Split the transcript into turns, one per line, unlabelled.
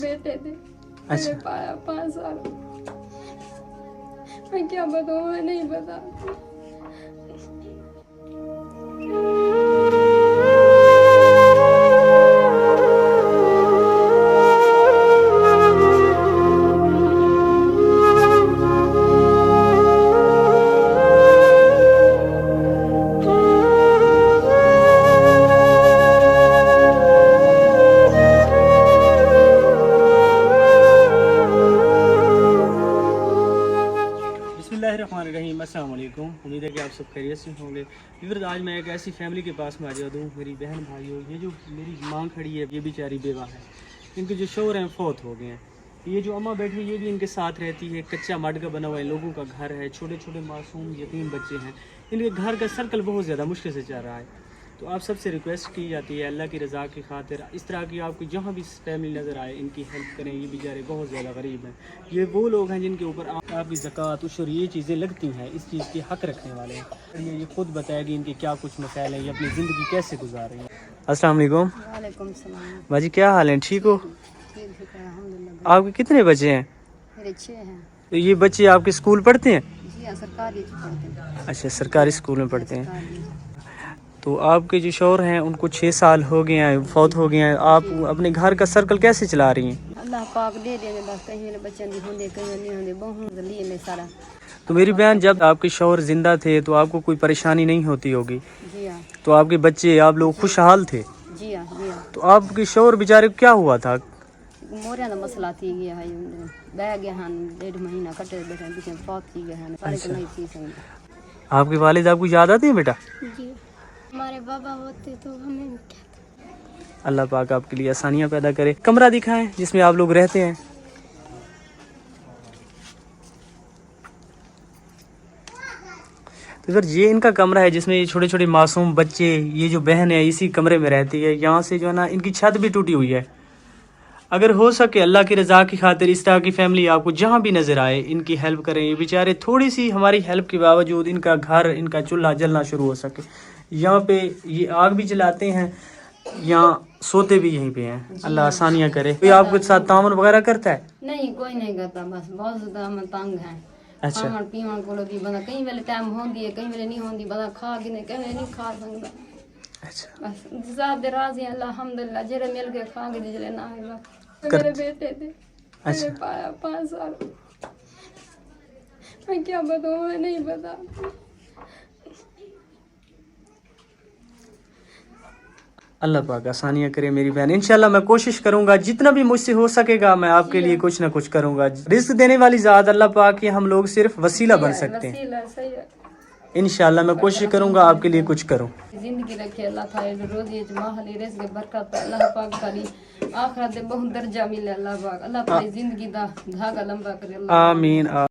بیٹے تھے
اچھا
پایا 5 سال. میں کیا بتاؤں, میں نہیں بتا.
Bismillahirrahmanirrahim. السلام علیکم. امید ہے کہ آپ سب خیریت سے ہوں گے. ویورز, آج میں ایک ایسی فیملی کے پاس موجود ہوں. میری بہن بھائیوں, یہ جو میری ماں کھڑی ہے یہ بیچاری بیوہ ہے. ان کے جو شوہر ہیں فوت ہو گئے ہیں. یہ جو اماں بیٹھی یہ بھی ان کے ساتھ رہتی ہے. کچا مڈ کا بنا ہوا ہے, لوگوں کا گھر ہے, چھوٹے چھوٹے معصوم یتیم بچے ہیں. ان کے گھر کا سرکل بہت زیادہ مشکل سے چل رہا ہے. تو آپ سب سے ریکویسٹ کی جاتی ہے اللہ کی رضا کی خاطر اس طرح کی آپ کو جہاں بھی فیملی نظر آئے ان کی ہیلپ کریں. یہ بیچارے بہت زیادہ غریب ہیں. یہ وہ لوگ ہیں جن کے اوپر آپ کی زکوٰۃ عشر یہ چیزیں لگتی ہیں, اس چیز کی حق رکھنے والے ہیں. یہ خود بتائے گی ان کے کیا کچھ مسائل ہیں, یہ اپنی زندگی کیسے گزار رہی ہیں. السلام علیکم.
وعلیکم السلام.
باجی کیا حال ہیں, ٹھیک ہو؟
ٹھیک ہے الحمدللہ.
آپ کے کتنے بچے ہیں؟
میرے 6 ہیں.
تو یہ بچے آپ کے اسکول پڑھتے ہیں؟
جی ہاں, سرکاری پڑھتے ہیں.
اچھا, سرکاری اسکول میں پڑھتے ہیں.
سرکاری.
تو آپ کے جو شوہر ہیں ان کو 6 سال ہو گئے ہیں, فوت ہو گئے ہیں. آپ اپنے گھر کا سرکل کیسے چلا رہی ہیں؟
اللہ پاک دے دیں گے, بس کہیں بچے نہیں ہوندے, کہیں نہیں ہوندے, بہت لیے میں سارا.
تو میری بہن, جب آپ کے شوہر زندہ تھے تو آپ کو کوئی پریشانی نہیں ہوتی ہوگی.
جی ہاں.
تو آپ کے بچے, آپ لوگ خوشحال تھے.
جی ہاں. جی ہاں.
تو آپ کے شوہر بیچارے کو کیا ہوا تھا؟
موریاں دا مسئلہ تھی گیا ہے, بہ گیا ہیں 1.5 مہینہ کٹے بیٹھے ہیں, فوت کی گئے ہیں, سارے کو نہیں تھی سہی.
آپ کے والد آپ کو یاد آتے ہیں بیٹا؟
جی, ہمارے بابا ہوتے تو ہمیں کیا.
اللہ پاک آپ کے لیے آسانیاں پیدا کرے. کمرہ دکھائیں جس میں آپ لوگ رہتے ہیں. تو سر, یہ ان کا کمرہ ہے جس میں یہ چھوٹے چھوٹے معصوم بچے, یہ جو بہن ہے اسی کمرے میں رہتی ہے. یہاں سے جو ہے نا ان کی چھت بھی ٹوٹی ہوئی ہے. اگر ہو سکے اللہ کی رضا کی خاطر اس طرح کی فیملی آپ کو جہاں بھی نظر آئے ان کی ہیلپ کریں. یہ بیچارے تھوڑی سی ہماری ہیلپ کے باوجود ان کا گھر, ان کا چولہا جلنا شروع ہو سکے. یہاں پہ یہ آگ بھی جلاتے ہیں, یہاں سوتے بھی یہیں پہ ہیں. اللہ آسانیاں کرے. کوئی آپ کے ساتھ تعاون وغیرہ کرتا ہے؟
نہیں, کوئی نہیں کرتا. بس بہت زیادہ ہم تنگ ہیں.
اچھا.
کھان پیان کو بھی بندہ کئی ویلے ٹائم ہوندی ہے, کئی ویلے نہیں ہوندی, بندہ کھا کے نہیں, کئی ویلے نہیں کھا سکتا.
اچھا,
بس زیادہ راضی ہیں الحمدللہ. جڑے مل کے کھا کے جڑے نہ ہے. میرے بیٹے تھے,
اچھا,
پایا 5 سال. میں کیا بتاؤں, میں نہیں بتا.
اللہ پاک آسانیاں کرے میری بہن. انشاءاللہ میں کوشش کروں گا جتنا بھی مجھ سے ہو سکے گا, میں آپ کے لیے کچھ نہ کچھ کروں گا. رزق دینے والی ذات اللہ پاک, ہم لوگ صرف وسیلہ بن سکتے ہیں.
وسیلہ صحیح ہے.
انشاءاللہ میں کوشش کروں گا آپ کے لیے کچھ کروں.
زندگی رکھے اللہ تعالی, روزی ماحلی رزق برکت اللہ پاک کری, آخرت بہت درجہ ملے اللہ پاک. اللہ تعالی زندگی دا دھاگا لمبا کرے.
آمین.